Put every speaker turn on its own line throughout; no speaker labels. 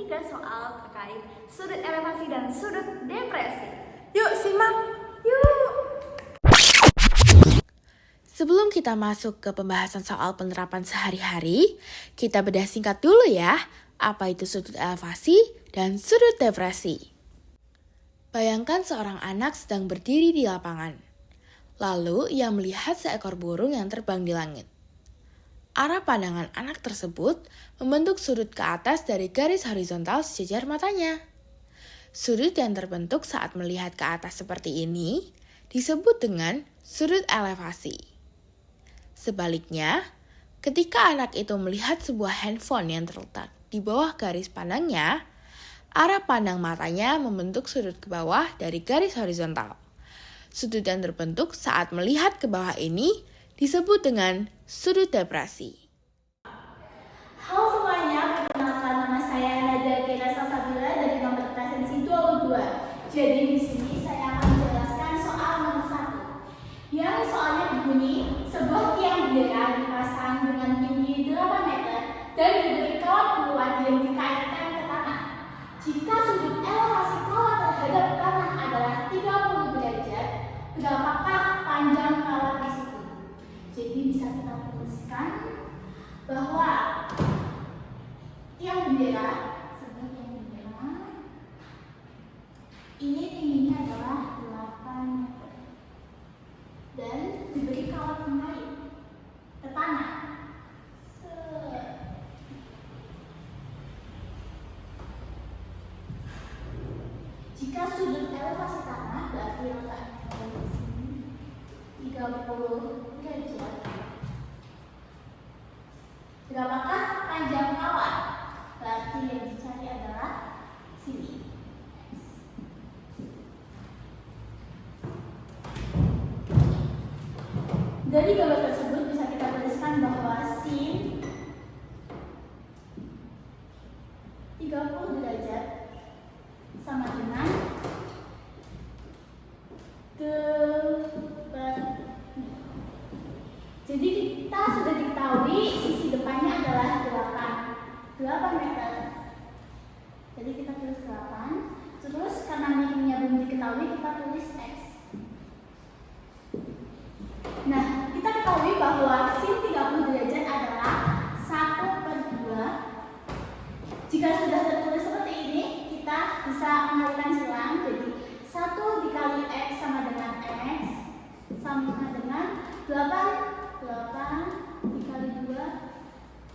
3 soal terkait sudut elevasi dan sudut depresi. Yuk simak, yuk!
Sebelum kita masuk ke pembahasan soal penerapan sehari-hari, kita bedah singkat dulu ya, apa itu sudut elevasi dan sudut depresi. Bayangkan seorang anak sedang berdiri di lapangan. Lalu ia melihat seekor burung yang terbang di langit. Arah pandangan anak tersebut membentuk sudut ke atas dari garis horizontal sejajar matanya. Sudut yang terbentuk saat melihat ke atas seperti ini disebut dengan sudut elevasi. Sebaliknya, ketika anak itu melihat sebuah handphone yang terletak di bawah garis pandangnya, arah pandang matanya membentuk sudut ke bawah dari garis horizontal. Sudut yang terbentuk saat melihat ke bawah ini disebut dengan sudut depresi.
Halo semuanya, perkenalkan nama saya Nadia Kira Salsabila dari nomor presensi 22. Jadi di sini saya akan menjelaskan soal nomor 1. Yang soalnya berbunyi, sebuah tiang bendera dipasang dengan tinggi 8 meter dan diberi kawat kuat yang dikaitkan ke tanah. Jika sudut elevasi kawat terhadap tanah adalah 30 derajat, berapakah panjang kawat di situ? Jadi bisa kita rumuskan bahwa tiang bendera, sebuah tiang bendera, ini tingginya adalah 8 meter dan diberi kawat pengait ke tanah. Jika sudut elevasi tanah berarti letaknya di sini 30 derajat. Berapakah panjang kawat? Berarti yang dicari adalah sini. Dari gambar tersebut bisa kita tuliskan bahwa sin 30 derajat sama dengan 8. Jadi kita sudah diketahui sisi depannya adalah 8 meter. Jadi kita tulis 8. Terus karena miringnya belum diketahui, kita tulis X. Nah, kita ketahui bahwa sin 30 derajat adalah 1/2. Jika sudah tertulis seperti ini, kita bisa mengalihkan silang. Jadi 1 dikali X sama dengan X sama dengan 8 dikali 2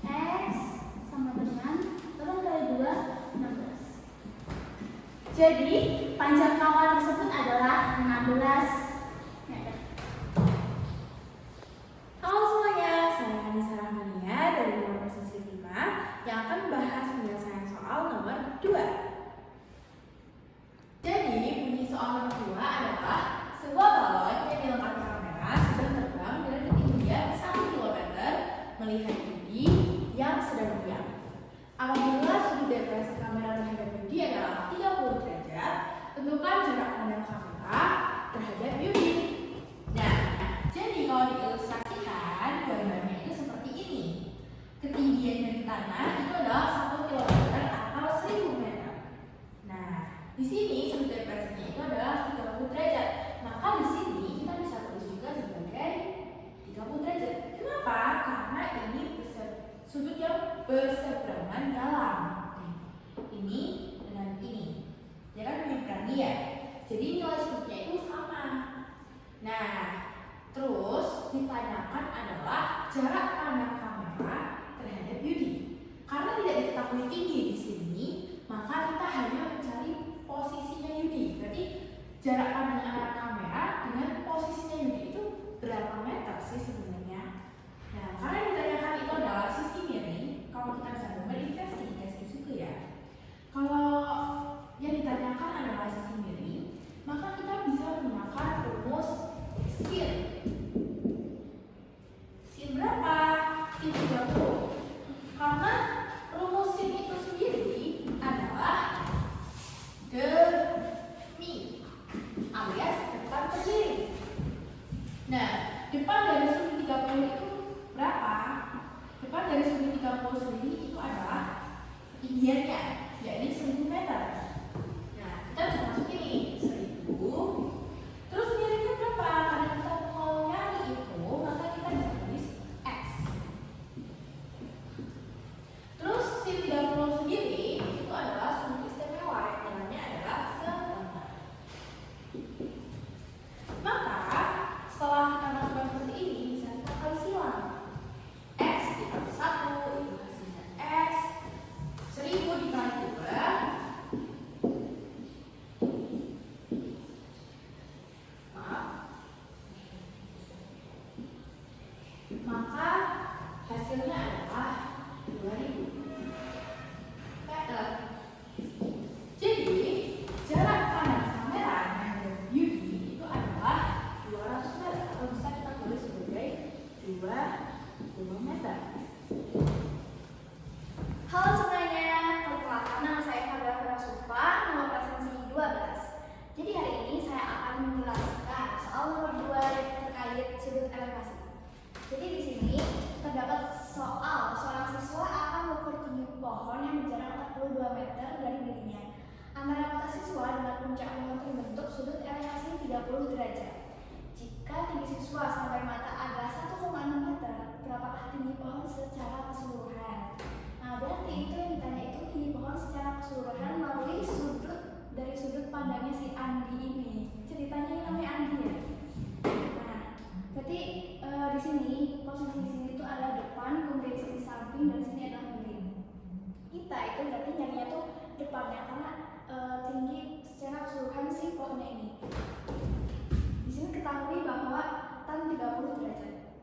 X sama dengan 8 kali 2 16. Jadi panjang kawat tersebut adalah 16 meter.
Halo semuanya, saya Anissa Rahmania dari nomor presensi 5 yang akan membahas penyelesaian soal nomor 2. Jadi, bunyi soal nomor 2 adalah sebuah balon yang dilengkapi kamera sedang terbang dengan ketinggian 1 km melihat Yudi yang sedang diam. Apabila sudut depresi kamera terhadap Yudi adalah 30 derajat, tentukan jarak pandang kamera terhadap Yudi. Nah, jadi kalau diilustrasikan gambarnya itu seperti ini. Ketinggian dari tanah itu adalah 1 km atau 1000 meter. Nah, di sini sudut depresinya itu adalah 30 derajat. Maka di sini kita bisa tulis juga sebagai 30 derajat. Kenapa? Karena ini sudut yang berseberangan dalam. Ini dengan ini. Ya kan mirip ya. Jadi nilai sudutnya itu sama. Nah, terus ditanyakan adalah jarak pandang kamera terhadap Yudi. Karena tidak diketahui tinggi di sini, maka kita hanya mencari posisinya Yudi. Berarti jarak pandang antara kamera dengan posisinya Yudi itu berapa meter sih sebenarnya? Nah, karena yang ditanyakan itu adalah sisi miring. Kalau kita bisa gambar ini kan segitiga juga ya. Kalau yang ditanyakan adalah sisi miring, maka kita bisa menggunakan rumus sin. Sin berapa? Sin 30. Karena rumus sin itu sendiri adalah demi alias depan berdiri. Nah, depan dari sudut 30 2 meter.
Halo semuanya, perkenalkan nama saya Fadila Firasufa, nomor presensi 12. Jadi hari ini saya akan menjelaskan soal nomor 2 terkait sudut elevasi. Jadi di sini terdapat soal seorang siswa akan mengukur tinggi pohon yang berjarak 42 meter dari dirinya. Antara mata siswa dengan puncak pohon terbentuk sudut elevasi 30 derajat. Jika tinggi siswa sampai mata adalah 1,6 meter, berapakah tinggi pohon secara keseluruhan? Nah, berarti itu yang ditanya itu tinggi pohon secara keseluruhan melalui dari sudut pandangnya si Andi ini. Ceritanya ini namanya Andi ya. Nah, berarti di sini posisi di sini itu adalah depan, kemudian sini samping dan sini adalah miring. Kita itu berarti nyarinya tuh depannya karena tinggi secara keseluruhan si pohonnya ini. Di sini ketahui bahwa tan 30 derajat.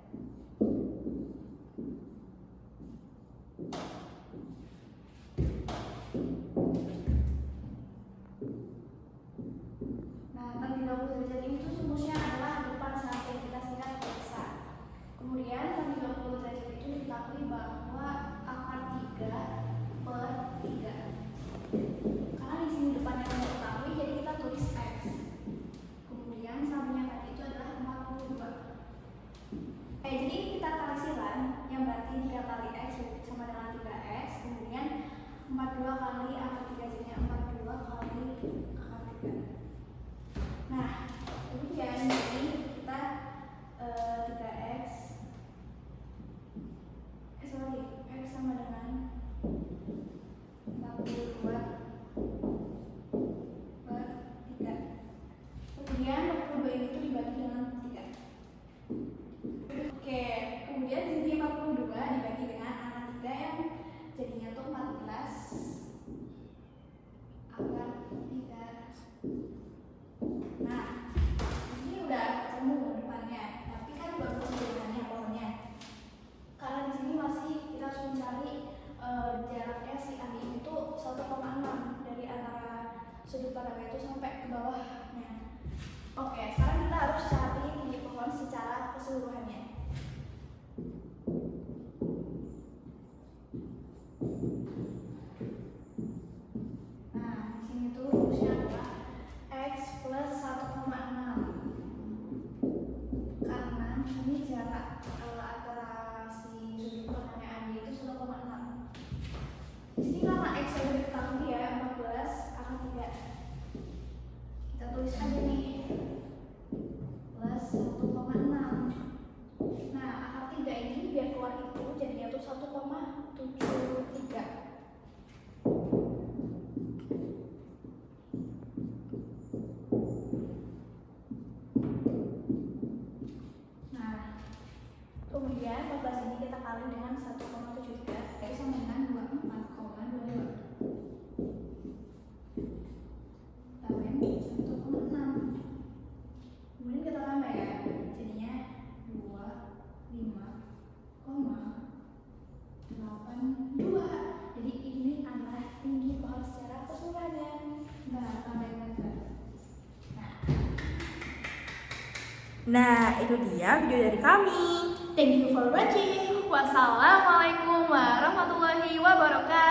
Nah, tan 30 derajat ini tuh rumusnya adalah depan samping, kita singkat biasa. Kemudian tan 30 derajat itu diketahui bahwa akar 3/3. Karena di sini depannya tidak diketahui, jadi kita tulis X. Kemudian sampingnya tadi itu adalah 42. Jadi kita kali silang, yang berarti 3 kali X sama dengan 3X. Kemudian 42 kali akar 3, jadinya 42 kali akar 3. Nah, kemudian ini kita 3X X sama dengan 42 per 3. Kemudian 42 ini tuh dibagi dengan 3. Oke, kemudian di sini 42 dibagi dengan angka 3 yang jadinya tuh 14 akar 3. Nah, ini udah ketemu depannya, tapi kan baru sebenarnya pohonnya. Karena di sini masih kita harus mencari jaraknya si Andi ini tuh 1,6 dari antara sudut pandangnya itu sampai ke bawahnya. Oke, sekarang kita harus cari tinggi pohon secara keseluruhannya. Nah, di sini tuh rumusnya adalah X plus 1,6. Karena ini jarak antara si sudut pandangnya Andi itu 1,6. Di sini karena X sudah diketahui ya, 14 akar 3. Kita tulis aja nih plus 1,6. Nah, akar 3 ini biar keluar itu jadinya tuh 1,73. Nah, kemudian 14 ini kita kali dengan 1,73, yaitu sama dengan 24,22. Tambah 1,6. Kemudian kita tambah ya, jadinya 25,82. Jadi ini adalah tinggi pohon secara keseluruhannya. Nah, tambahin lagi.
Nah, itu dia video dari kami.
Thank you for watching. Wassalamualaikum warahmatullahi wabarakatuh.